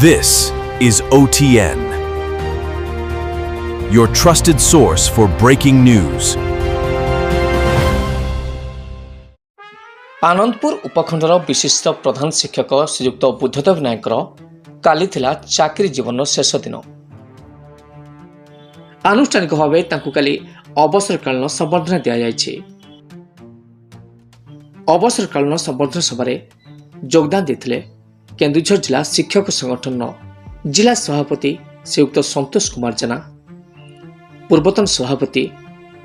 This is OTN, your trusted source for breaking news. Anandpur उपखंडर विशिष्ट प्रधान शिक्षक श्रीयुक्त बुद्धदेव नायकर काली थिला चाकरी जीवन शेष दिन। आनुष्ठानिक भाव काली अवसरकालीन संबर्धना दि जाइछि। अवसरकालीन संबर्धना सभा योगदान देथिले केन्दुझर जिला शिक्षक संगठन जिला सभापति श्रीयुक्त संतोष कुमार जेना, पूर्वतन सभापति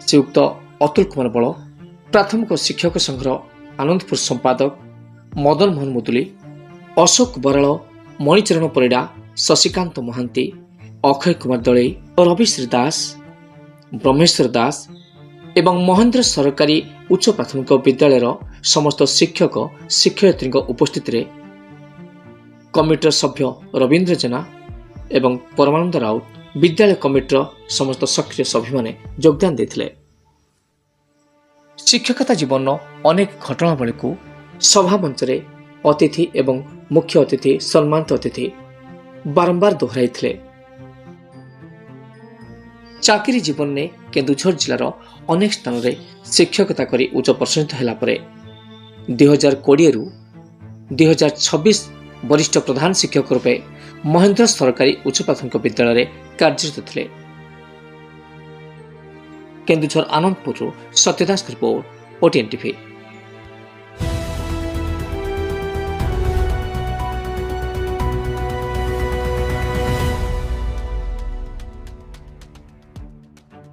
श्रीयुक्त अतुल कुमार बल, प्राथमिक शिक्षक संघर आनंदपुर संपादक मदन मोहन मुदुली, अशोक बराल, मणिचरण परिडा, शशिकांत महांती, अक्षय कुमार दलई, रविश्री दास, ब्रह्मेश्वर दास एवं महेन्द्र सरकारी उच्च प्राथमिक विद्यालय समस्त शिक्षक शिक्षयित्री उपस्थित कमिटर सभ्य रवीन्द्र जेना एवं परमानंद राउत, विद्यालय कमिटर समस्त सक्रिय सभ्य माने योगदान देथिले। शिक्षकता जीवन अनेक घटनावली को सभा मंच अतिथि एवं मुख्य अतिथि सम्मानित अतिथि बारंबार दोहराई। चाकरी जीवन में केन्दुझर जिलार अनेक स्थान में शिक्षकता करी उच्च प्रशंसित होला परे 2020 रु 2026 वरिष्ठ प्रधान शिक्षक रूपे महेन्द्र सरकारी उच्च प्राथमिक विद्यालय कार्यरत थे। Keonjhar Anandpur Satyadas report, OTN TV।